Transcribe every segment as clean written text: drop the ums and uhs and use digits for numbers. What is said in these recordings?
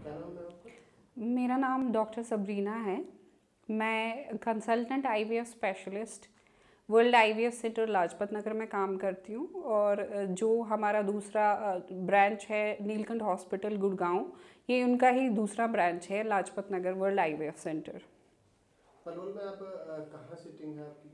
क्या नाम है आपका? मेरा नाम डॉक्टर सबरीना है। मैं consultant IVF specialist World IVF Centre Lajpat Nagar में काम करती हूँ और जो हमारा दूसरा ब्रांच है नीलकंठ हॉस्पिटल गुड़गांव, ये उनका ही दूसरा ब्रांच है Lajpat Nagar world IVF centre. Palwal में आप कहाँ सिटिंग है आपकी?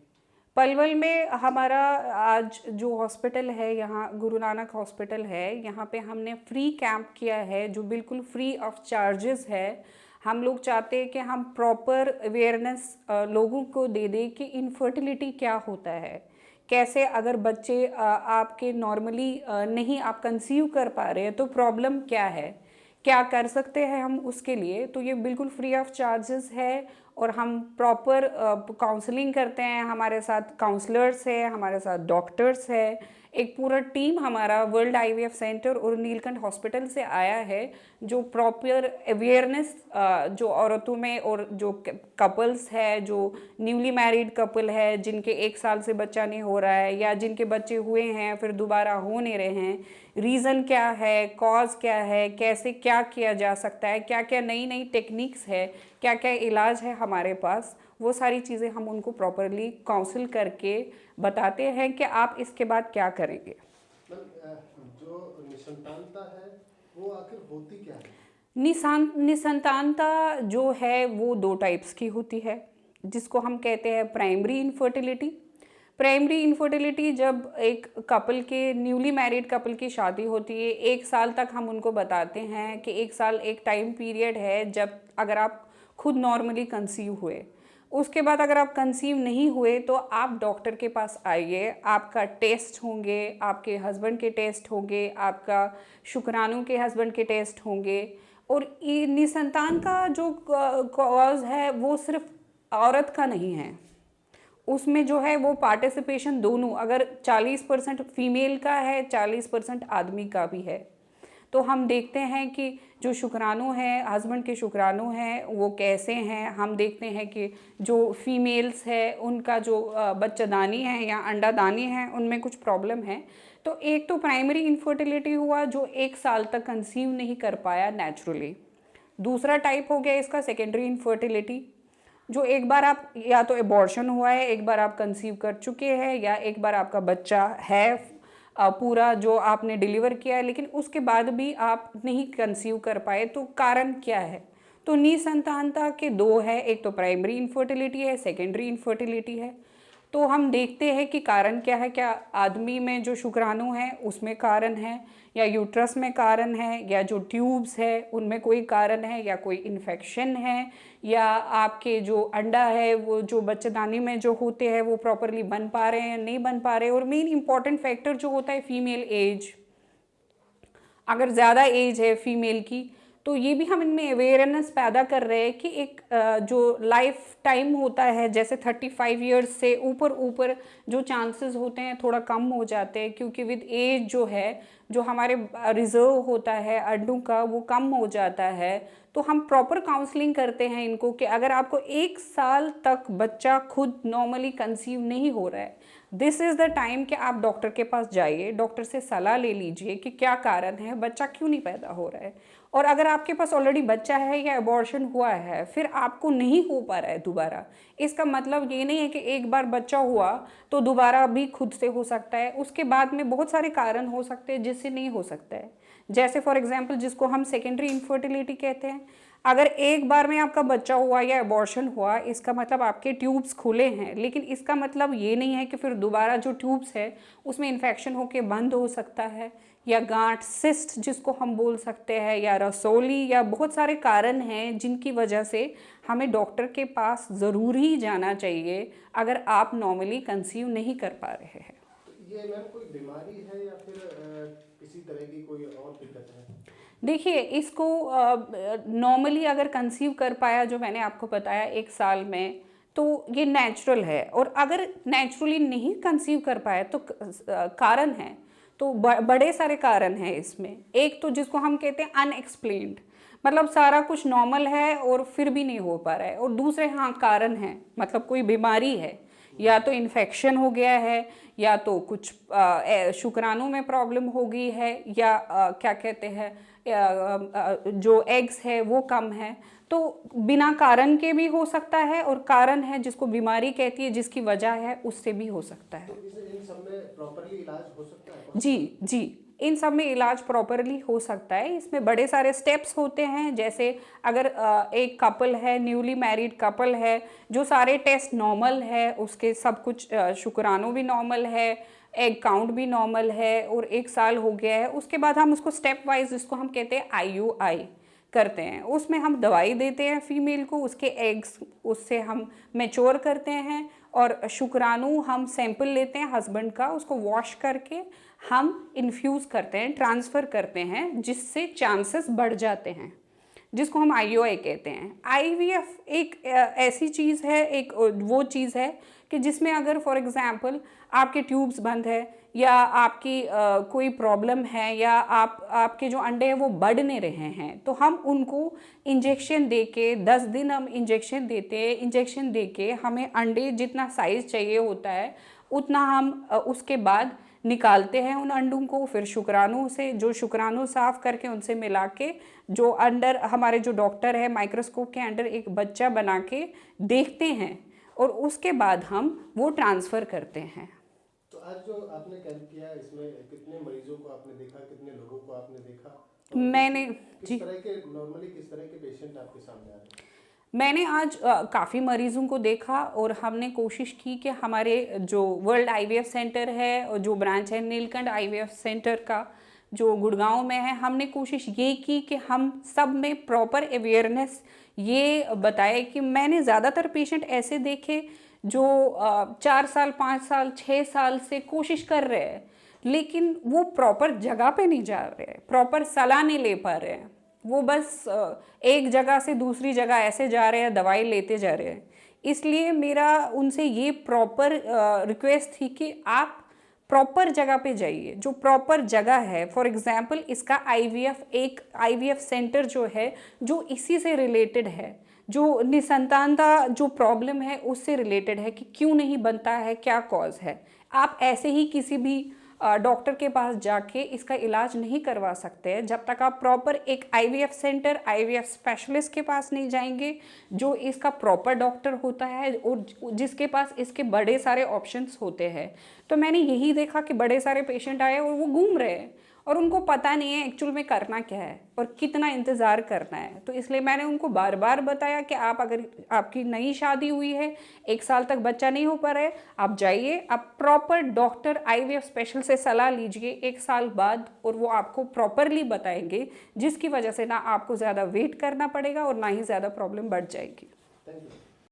पलवल में हमारा आज जो हॉस्पिटल है, यहाँ गुरु नानक हॉस्पिटल है, यहाँ पे हमने फ्री कैंप किया है जो बिल्कुल फ्री ऑफ चार्जेस है। हम लोग चाहते हैं कि हम प्रॉपर अवेयरनेस लोगों को दे दें कि इनफर्टिलिटी क्या होता है, कैसे अगर बच्चे आपके नॉर्मली नहीं आप कंसीव कर पा रहे हैं तो प्रॉब्लम क्या है, क्या कर सकते हैं हम उसके लिए। तो ये बिल्कुल फ्री ऑफ चार्जेस है और हम प्रॉपर काउंसलिंग करते हैं। हमारे साथ काउंसलर्स है, हमारे साथ डॉक्टर्स है, एक पूरा टीम हमारा वर्ल्ड आईवीएफ सेंटर और नीलकंठ हॉस्पिटल से आया है जो प्रॉपर अवेयरनेस जो औरतों में और जो कपल्स है, जो न्यूली मैरिड कपल है जिनके 1 साल से बच्चा नहीं हो रहा है या जिनके बच्चे हुए हैं फिर दोबारा हो नहीं रहे हैं, रीज़न क्या है, कॉज क्या है, कैसे क्या किया जा सकता है, क्या क्या नई नई टेक्निक्स है, क्या क्या इलाज है हमारे पास, वो सारी चीज़ें हम उनको प्रॉपरली काउंसिल करके बताते हैं कि आप इसके बाद क्या करेंगे। जो निसंतानता है वो आखिर होती क्या है? निसंतानता जो है वो 2 टाइप्स की होती है, जिसको हम कहते हैं प्राइमरी इनफर्टिलिटी। प्राइमरी इनफर्टिलिटी जब एक कपल के न्यूली मैरिड कपल की शादी होती है, 1 साल तक हम उनको बताते हैं कि 1 साल एक टाइम पीरियड है जब अगर आप खुद नॉर्मली कंसीव हुए, उसके बाद अगर आप कंसीव नहीं हुए तो आप डॉक्टर के पास आइए, आपका टेस्ट होंगे, आपके हस्बैंड के टेस्ट होंगे, आपका शुक्राणु के हस्बैंड के टेस्ट होंगे। और निसंतान का जो कॉज है वो सिर्फ औरत का नहीं है, उसमें जो है वो पार्टिसिपेशन दोनों, अगर 40% फीमेल का है 40% आदमी का भी है। तो हम देखते हैं कि जो शुक्राणु हैं, हस्बैंड के शुक्राणु हैं वो कैसे हैं। हम देखते हैं कि जो फीमेल्स है उनका जो बच्चादानी है या अंडादानी है उनमें कुछ प्रॉब्लम है। तो एक तो प्राइमरी इनफर्टिलिटी हुआ जो 1 साल तक कंसीव नहीं कर पाया नेचुरली। दूसरा टाइप हो गया इसका सेकेंडरी इनफर्टिलिटी, जो एक बार आप या तो एबॉर्शन हुआ है, एक बार आप कंसीव कर चुके हैं या एक बार आपका बच्चा है पूरा जो आपने डिलीवर किया है लेकिन उसके बाद भी आप नहीं कंसीव कर पाए, तो कारण क्या है। तो निसंतानता के 2 है, एक तो प्राइमरी इनफर्टिलिटी है, सेकेंडरी इनफर्टिलिटी है। तो हम देखते हैं कि कारण क्या है, क्या आदमी में जो शुक्राणु है उसमें कारण है, या यूट्रस में कारण है, या जो ट्यूब्स है उनमें कोई कारण है, या कोई इन्फेक्शन है, या आपके जो अंडा है वो जो बच्चेदानी में जो होते हैं वो प्रॉपरली बन पा रहे हैं नहीं बन पा रहे। और मेन इंपॉर्टेंट फैक्टर जो होता है फीमेल एज, अगर ज़्यादा एज है फीमेल की तो ये भी हम इनमें अवेयरनेस पैदा कर रहे हैं कि एक जो लाइफ टाइम होता है जैसे 35 ईयर्स से ऊपर ऊपर जो चांसेस होते हैं थोड़ा कम हो जाते हैं, क्योंकि विद एज जो है जो हमारे रिजर्व होता है अंडों का वो कम हो जाता है। तो हम प्रॉपर काउंसलिंग करते हैं इनको कि अगर आपको 1 साल तक बच्चा खुद नॉर्मली कंसीव नहीं हो रहा है, दिस इज़ द टाइम कि आप डॉक्टर के पास जाइए, डॉक्टर से सलाह ले लीजिए कि क्या कारण है, बच्चा क्यों नहीं पैदा हो रहा है। और अगर आपके पास ऑलरेडी बच्चा है या अबॉर्शन हुआ है फिर आपको नहीं हो पा रहा है दोबारा, इसका मतलब ये नहीं है कि एक बार बच्चा हुआ तो दोबारा भी खुद से हो सकता है, उसके बाद में बहुत सारे कारण हो सकते हैं जिससे नहीं हो सकता है। जैसे फॉर एग्जांपल जिसको हम सेकेंडरी इनफर्टिलिटी कहते हैं, अगर एक बार में आपका बच्चा हुआ या अबॉर्शन हुआ इसका मतलब आपके ट्यूब्स खुले हैं, लेकिन इसका मतलब ये नहीं है कि फिर दोबारा जो ट्यूब्स है उसमें इन्फेक्शन होकर बंद हो सकता है, या गांठ सिस्ट जिसको हम बोल सकते हैं, या रसोली, या बहुत सारे कारण हैं जिनकी वजह से हमें डॉक्टर के पास ज़रूर ही जाना चाहिए अगर आप नॉर्मली कंसीव नहीं कर पा रहे हैं। तो ये मैम कोई बीमारी है या फिर किसी तरह की कोई और दिक्कत है? देखिए इसको नॉर्मली अगर कंसीव कर पाया जो मैंने आपको बताया 1 साल में तो ये नेचुरल है, और अगर नेचुरली नहीं कंसीव कर पाया तो कारण है, तो बड़े सारे कारण हैं इसमें। एक तो जिसको हम कहते हैं अनएक्सप्लेन्ड, मतलब सारा कुछ नॉर्मल है और फिर भी नहीं हो पा रहा है, और दूसरे हाँ कारण है मतलब कोई बीमारी है या तो इन्फेक्शन हो गया है, या तो कुछ शुक्राणु में प्रॉब्लम हो गई है, या क्या कहते हैं जो एग्स है वो कम है। तो बिना कारण के भी हो सकता है, और कारण है जिसको बीमारी कहती है, जिसकी वजह है, उससे भी हो सकता है। तो इन सब में प्रॉपरली इलाज हो सकता है? जी जी, इन सब में इलाज प्रॉपरली हो सकता है। इसमें बड़े सारे स्टेप्स होते हैं, जैसे अगर एक कपल है, न्यूली मैरिड कपल है, जो सारे टेस्ट नॉर्मल है, उसके सब कुछ शुक्राणु भी नॉर्मल है, एग काउंट भी नॉर्मल है, और 1 साल हो गया है, उसके बाद हम उसको स्टेप वाइज, जिसको हम कहते हैं IUI करते हैं। उसमें हम दवाई देते हैं फीमेल को, उसके एग्स उससे हम मैच्योर करते हैं, और शुक्राणु हम सैंपल लेते हैं हस्बैंड का, उसको वॉश करके हम इन्फ्यूज़ करते हैं, ट्रांसफ़र करते हैं, जिससे चांसेस बढ़ जाते हैं, जिसको हम IUI कहते हैं। IVF एक ऐसी चीज़ है, एक वो चीज़ है कि जिसमें अगर फॉर एग्ज़ाम्पल आपके ट्यूब्स बंद है, या आपकी कोई प्रॉब्लम है, या आपके जो अंडे हैं वो बढ़ नहीं रहे हैं, तो हम उनको इंजेक्शन दे के 10 दिन हम इंजेक्शन देते हैं। इंजेक्शन दे के हमें अंडे जितना साइज़ चाहिए होता है उतना हम उसके बाद निकालते हैं उन अंडों को। फिर शुक्राणु से, जो शुक्राणु साफ़ करके उनसे मिला के, जो अंदर हमारे जो डॉक्टर है माइक्रोस्कोप के अंदर एक बच्चा बना के देखते हैं, और उसके बाद हम वो ट्रांसफ़र करते हैं। तो आज जो आपने कैंप किया, इसमें कितने मरीजों को आपने देखा, कितने लोगों को आपने देखा? मैंने किस तरह के नॉर्मली किस तरह के पेशेंट आपके सामने आ रहे हैं? मैंने आज काफ़ी मरीज़ों को देखा, और हमने कोशिश की कि हमारे जो वर्ल्ड IVF सेंटर है, और जो ब्रांच है नीलकंठ IVF सेंटर का जो गुड़गांव में है, हमने कोशिश ये की कि हम सब में प्रॉपर अवेयरनेस ये बताए कि मैंने ज़्यादातर पेशेंट ऐसे देखे जो 4 साल, 5 साल, 6 साल से कोशिश कर रहे हैं, लेकिन वो प्रॉपर जगह पे नहीं जा रहे, प्रॉपर सलाह नहीं ले पा रहे हैं। वो बस एक जगह से दूसरी जगह ऐसे जा रहे हैं, दवाई लेते जा रहे हैं। इसलिए मेरा उनसे ये प्रॉपर रिक्वेस्ट थी कि आप प्रॉपर जगह पे जाइए, जो प्रॉपर जगह है। फॉर एग्जांपल इसका एक IVF सेंटर जो है, जो इसी से रिलेटेड है, जो निसंतानता जो प्रॉब्लम है उससे रिलेटेड है, कि क्यों नहीं बनता है, क्या कॉज है। आप ऐसे ही किसी भी डॉक्टर के पास जाके इसका इलाज नहीं करवा सकते हैं जब तक आप प्रॉपर एक IVF सेंटर, IVF स्पेशलिस्ट के पास नहीं जाएंगे, जो इसका प्रॉपर डॉक्टर होता है, और जिसके पास इसके बड़े सारे ऑप्शंस होते हैं। तो मैंने यही देखा कि बड़े सारे पेशेंट आए और वो घूम रहे हैं, और उनको पता नहीं है एक्चुअल में करना क्या है और कितना इंतज़ार करना है। तो इसलिए मैंने उनको बार बार बताया कि आप, अगर आपकी नई शादी हुई है, 1 साल तक बच्चा नहीं हो पा रहा है, आप जाइए, आप प्रॉपर डॉक्टर IVF स्पेशल से सलाह लीजिए 1 साल बाद, और वो आपको प्रॉपरली बताएंगे, जिसकी वजह से ना आपको ज़्यादा वेट करना पड़ेगा और ना ही ज़्यादा प्रॉब्लम बढ़ जाएगी। Thank you.